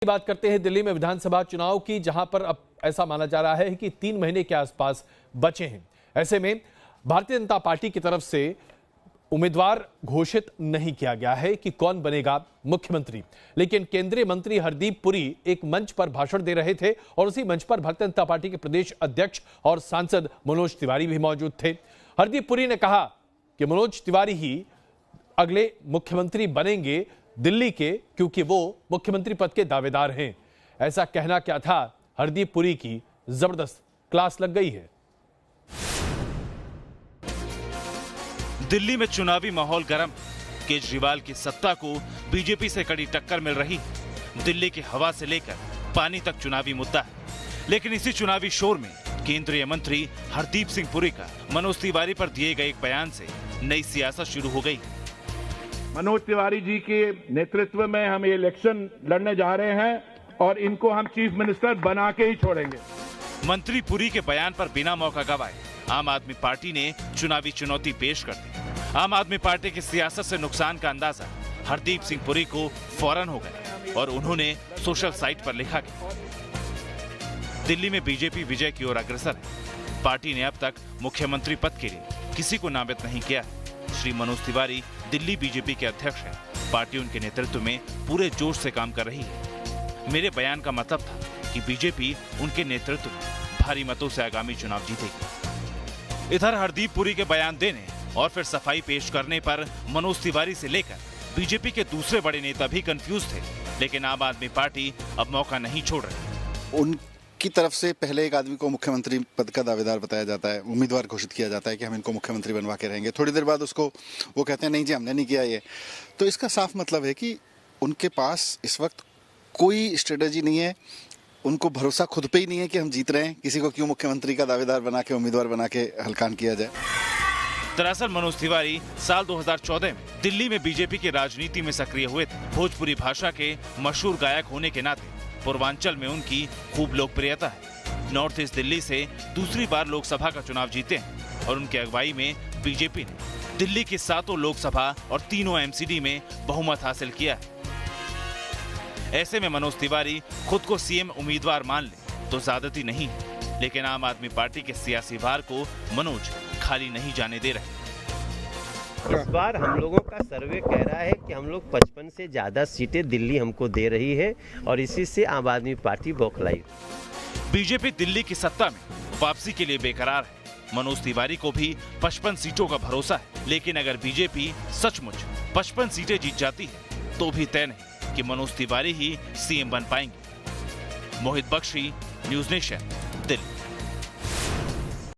बात करते हैं दिल्ली में विधानसभा चुनाव की, जहां पर अब ऐसा माना जा रहा है कि 3 महीने के आसपास बचे हैं। ऐसे में भारतीय जनता पार्टी की तरफ से उम्मीदवार घोषित नहीं किया गया है कि कौन बनेगा मुख्यमंत्री, लेकिन केंद्रीय मंत्री हरदीप पुरी एक मंच पर भाषण दे रहे थे और उसी मंच पर भारतीय जनता पार्टी के प्रदेश अध्यक्ष और सांसद मनोज तिवारी भी मौजूद थे। हरदीप पुरी ने कहा कि मनोज तिवारी ही अगले मुख्यमंत्री बनेंगे दिल्ली के, क्योंकि वो मुख्यमंत्री पद के दावेदार हैं। ऐसा कहना क्या था, हरदीप पुरी की जबरदस्त क्लास लग गई है। दिल्ली में चुनावी माहौल गर्म, केजरीवाल की सत्ता को बीजेपी से कड़ी टक्कर मिल रही। दिल्ली की हवा से लेकर पानी तक चुनावी मुद्दा है, लेकिन इसी चुनावी शोर में केंद्रीय मंत्री हरदीप सिंह पुरी का मनोज तिवारी पर दिए गए एक बयान से नई सियासत शुरू हो गई। मनोज तिवारी जी के नेतृत्व में हम ये इलेक्शन लड़ने जा रहे हैं और इनको हम चीफ मिनिस्टर बना के ही छोड़ेंगे। मंत्री पुरी के बयान पर बिना मौका गवाए आम आदमी पार्टी ने चुनावी चुनौती पेश कर दी। आम आदमी पार्टी की सियासत से नुकसान का अंदाजा हरदीप सिंह पुरी को फौरन हो गया और उन्होंने सोशल साइट पर लिखा कि दिल्ली में बीजेपी विजय की ओर अग्रसर है। पार्टी ने अब तक मुख्यमंत्री पद के लिए किसी को नामित नहीं किया। श्री मनोज तिवारी दिल्ली बीजेपी के अध्यक्ष हैं। पार्टी उनके नेतृत्व में पूरे जोश से काम कर रही है। मेरे बयान का मतलब था कि बीजेपी उनके नेतृत्व में भारी मतों से आगामी चुनाव जीतेगी। इधर हरदीप पुरी के बयान देने और फिर सफाई पेश करने पर मनोज तिवारी से लेकर बीजेपी के दूसरे बड़े नेता भी कंफ्यूज थे, लेकिन आम आदमी पार्टी अब मौका नहीं छोड़ रही। उनकी तरफ से पहले एक आदमी को मुख्यमंत्री पद का दावेदार बताया जाता है, उम्मीदवार घोषित किया जाता है कि हम इनको मुख्यमंत्री बनवा के रहेंगे। थोड़ी देर बाद उसको वो कहते हैं नहीं जी हमने नहीं किया ये। तो इसका साफ मतलब है कि उनके पास इस वक्त कोई स्ट्रेटेजी नहीं है, उनको भरोसा खुद पे ही नहीं है कि हम जीत रहे हैं, किसी को क्यों मुख्यमंत्री का दावेदार बना के उम्मीदवार बना के हलकान किया जाए। दरअसल मनोज तिवारी साल 2014 में दिल्ली में बीजेपी की राजनीति में सक्रिय हुए थे। भोजपुरी भाषा के मशहूर गायक होने के नाते पूर्वांचल में उनकी खूब लोकप्रियता है। नॉर्थ ईस्ट दिल्ली से दूसरी बार लोकसभा का चुनाव जीते हैं और उनकी अगुवाई में बीजेपी ने दिल्ली की 7 लोकसभा और 3 एमसीडी में बहुमत हासिल किया है। ऐसे में मनोज तिवारी खुद को सीएम उम्मीदवार मान ले तो ज्यादती नहीं है, लेकिन आम आदमी पार्टी के सियासी भार को मनोज खाली नहीं जाने दे रहे। इस बार हम लोगों का सर्वे कह रहा है कि हम लोग 55 से ज्यादा सीटें दिल्ली हमको दे रही है और इसी से आम आदमी पार्टी बौखलाई। बीजेपी दिल्ली की सत्ता में वापसी के लिए बेकरार है। मनोज तिवारी को भी 55 सीटों का भरोसा है, लेकिन अगर बीजेपी सचमुच 55 सीटें जीत जाती है तो भी तय नहीं कि मनोज तिवारी ही सीएम बन पाएंगे। मोहित बख्शी, न्यूज़ नेशन, दिल्ली।